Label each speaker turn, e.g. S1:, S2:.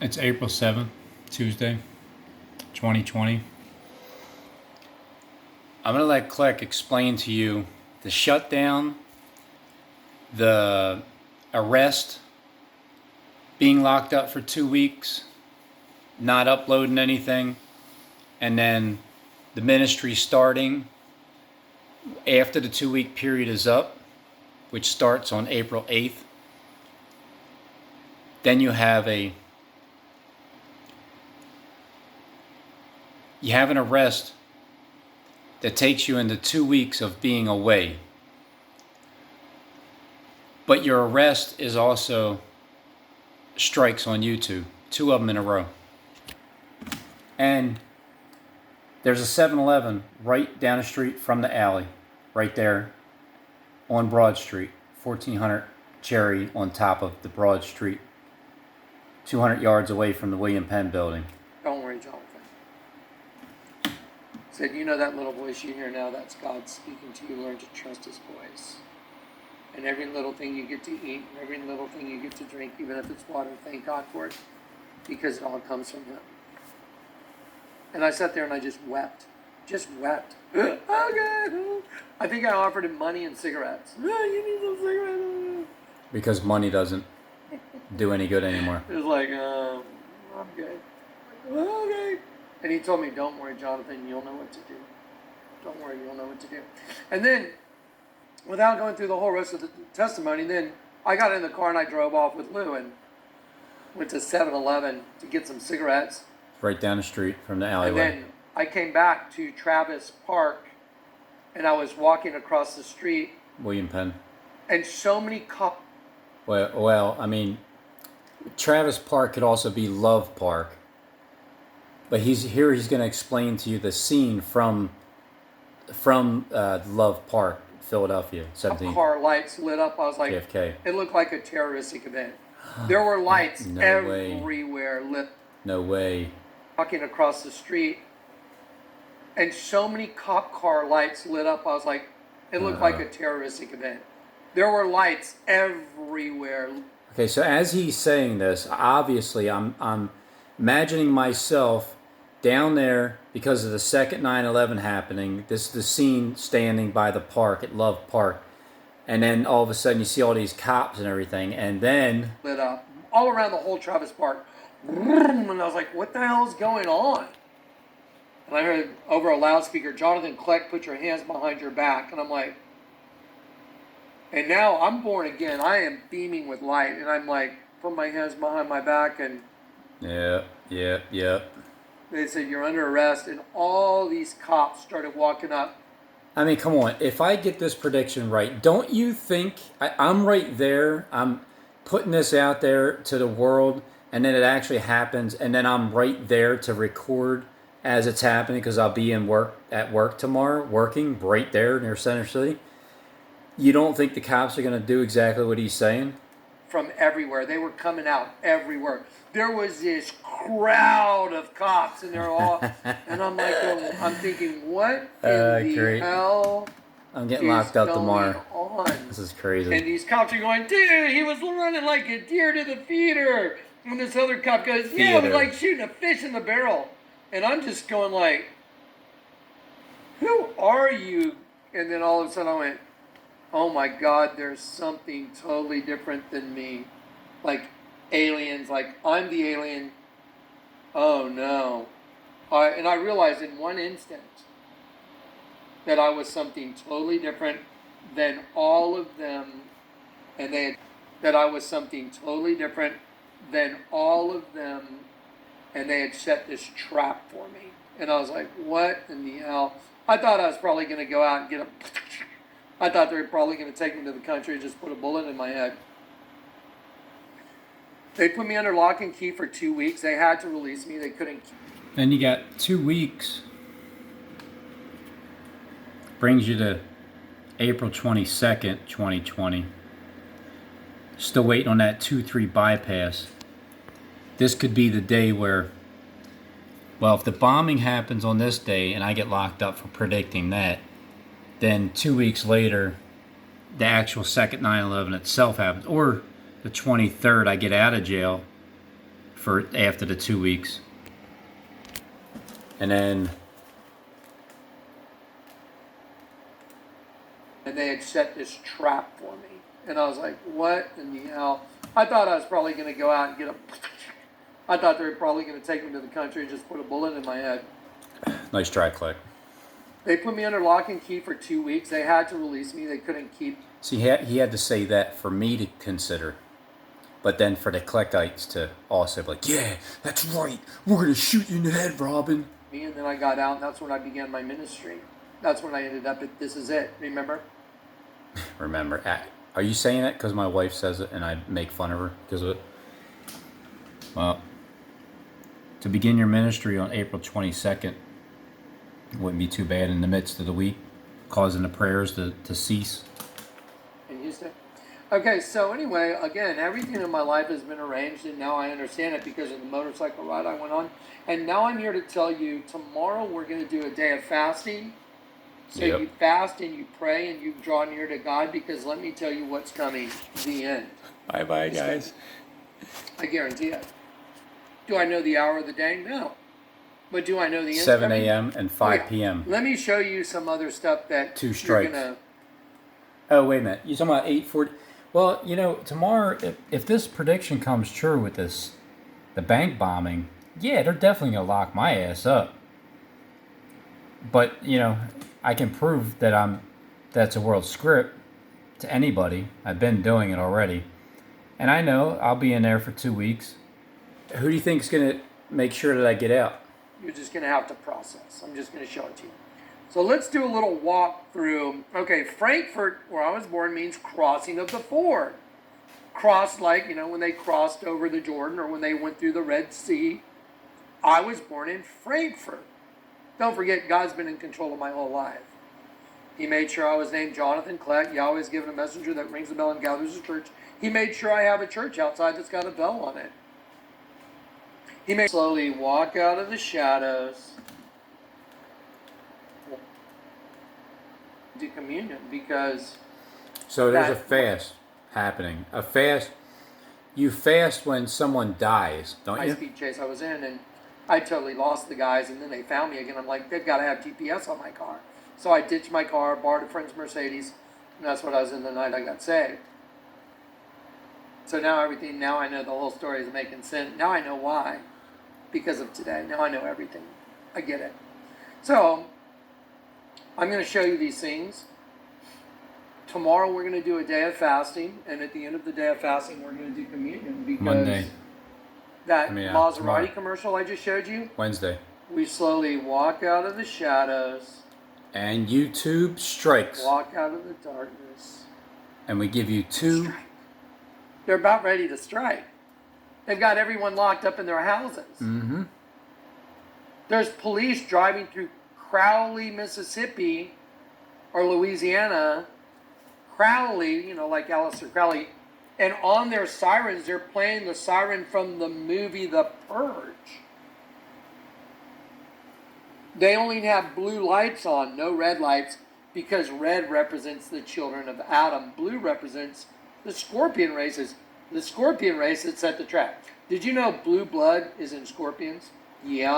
S1: It's April 7th, Tuesday, 2020. I'm going to let Click explain to you the shutdown, the arrest, being locked up for 2 weeks, not uploading anything, and then the ministry starting after the 2-week period is up, which starts on April 8th. Then you have an arrest that takes you into 2 weeks of being away. But your arrest is also strikes on YouTube, 2 of them in a row. And there's a 7-Eleven right down the street from the alley, right there on Broad Street, 1400 Cherry on top of the Broad Street, 200 yards away from the William Penn building.
S2: Don't worry, Jonathan. Said, you know that little voice you hear now, that's God speaking to you. Learn to trust his voice. And every little thing you get to eat, and every little thing you get to drink, even if it's water, thank God for it, because it all comes from him. And I sat there and I just wept. Just wept. Oh God. I think I offered him money and cigarettes. You need some cigarettes.
S1: Because money doesn't do any good anymore.
S2: It was like, I'm good. Okay. And he told me, don't worry, Jonathan, you'll know what to do. Don't worry, you'll know what to do. And then, without going through the whole rest of the testimony, then I got in the car and I drove off with Lou and went to 7-Eleven to get some cigarettes.
S1: Right down the street from the alleyway.
S2: And then I came back to Travis Park and I was walking across the street.
S1: William Penn.
S2: And so many cops.
S1: Well, I mean, Travis Park could also be Love Park. But he's going to explain to you the scene from Love Park, Philadelphia, 17.
S2: Car lights lit up. I was like,
S1: JFK.
S2: It looked like a terroristic event. There were lights everywhere lit.
S1: No way.
S2: Walking across the street, and so many cop car lights lit up. I was like, it looked like a terroristic event. There were lights everywhere.
S1: Okay, so as he's saying this, obviously I'm imagining myself down there because of the second 9/11 happening. This is the scene standing by the park at Love Park. And then all of a sudden you see all these cops and everything. And then
S2: lit up all around the whole Travis Park. And I was like, what the hell is going on? And I heard over a loudspeaker, Jonathan Kleck, put your hands behind your back. And I'm like, and now I'm born again. I am beaming with light. And I'm like, put my hands behind my back. And
S1: yeah.
S2: they said, you're under arrest. And all these cops started walking up.
S1: I mean, come on. If I get this prediction right, don't you think I'm right there? I'm putting this out there to the world, and then it actually happens, and then I'm right there to record as it's happening because I'll be at work tomorrow, working right there near Center City. You don't think the cops are going to do exactly what he's saying?
S2: From everywhere. They were coming out everywhere. There was this crowd of cops, and they're all, and I'm like, I'm thinking, what in the hell?
S1: I'm getting locked up tomorrow.
S2: On?
S1: This is crazy.
S2: And these cops are going, dude, he was running like a deer to the feeder. And this other cop goes, yeah, it was like shooting a fish in the barrel. And I'm just going like, who are you? And then all of a sudden I went, oh my God, there's something totally different than me. Like aliens, like I'm the alien. Oh no. And I realized in one instant that I was something totally different than all of them. And that I was something totally different than all of them. And they had set this trap for me. And I was like, what in the hell? I thought I was probably going to go out and get a... I thought they were probably going to take me to the country and just put a bullet in my head. They put me under lock and key for 2 weeks. They had to release me. They couldn't.
S1: Then you got 2 weeks. Brings you to April 22nd, 2020. Still waiting on that 2-3 bypass. This could be the day where, well, if the bombing happens on this day and I get locked up for predicting that, then 2 weeks later, the actual second 9/11 itself happens. Or the 23rd, I get out of jail for after the 2 weeks. And then
S2: they had set this trap for me. And I was like, what in the hell? I thought I was probably going to go out and get a... I thought they were probably going to take me to the country and just put a bullet in my head.
S1: Nice try, Click.
S2: They put me under lock and key for 2 weeks. They had to release me. They couldn't keep...
S1: See, he had to say that for me to consider. But then for the Clickites to also be like, yeah, that's right. We're going to shoot you in the head, Robin.
S2: And then I got out, and that's when I began my ministry. That's when I ended up at This Is It. Remember?
S1: Remember. Are you saying that because my wife says it and I make fun of her because of it? Well, to begin your ministry on April 22nd wouldn't be too bad in the midst of the week, causing the prayers to cease.
S2: In Houston. Okay, so anyway, again, everything in my life has been arranged, and now I understand it because of the motorcycle ride I went on. And now I'm here to tell you, tomorrow we're going to do a day of fasting. So
S1: Yep.
S2: You fast and you pray and you draw near to God, because let me tell you what's coming, the end.
S1: Bye-bye, guys.
S2: I guarantee it. Do I know the hour of the day? No. But do I know the end?
S1: 7 a.m. and 5 p.m.
S2: Let me show you some other stuff that
S1: 2 strikes.
S2: You're gonna...
S1: Oh, wait a minute. You're talking about 8:40? Well, you know, tomorrow, if this prediction comes true with the bank bombing, yeah, they're definitely going to lock my ass up. But, you know, I can prove that that's a world script to anybody. I've been doing it already. And I know I'll be in there for 2 weeks. Who do you think is going to make sure that I get out?
S2: You're just going to have to process. I'm just going to show it to you. So let's do a little walk through. Okay, Frankfurt, where I was born, means crossing of the ford. Crossed like, you know, when they crossed over the Jordan or when they went through the Red Sea. I was born in Frankfurt. Don't forget, God's been in control of my whole life. He made sure I was named Jonathan Kleck. Yahweh has given a messenger that rings the bell and gathers the church. He made sure I have a church outside that's got a bell on it. He made slowly walk out of the shadows to communion, because...
S1: So there's a fast happening. A fast. You fast when someone dies, don't you?
S2: High-speed chase I was in, and I totally lost the guys, and then they found me again. I'm like, they've got to have GPS on my car. So I ditched my car, borrowed a friend's Mercedes, and that's what I was in the night I got saved. So now I know the whole story is making sense. Now I know why. Because of today. Now I know everything. I get it. So, I'm going to show you these things. Tomorrow we're going to do a day of fasting, and at the end of the day of fasting we're going to do communion, because
S1: Monday.
S2: Maserati
S1: tomorrow.
S2: commercial I just showed you,
S1: Wednesday.
S2: we slowly walk out of the shadows,
S1: And YouTube strikes.
S2: walk out of the darkness.
S1: And we give you 2.
S2: Strike. They're about ready to strike. They've got everyone locked up in their houses.
S1: Mm-hmm.
S2: There's police driving through Crowley, Mississippi, or Louisiana. Crowley, you know, like Aleister Crowley, and on their sirens, they're playing the siren from the movie The Purge. They only have blue lights on, no red lights, because red represents the children of Adam. Blue represents the scorpion races. The scorpion race that set the trap. Did you know blue blood is in scorpions? Yeah.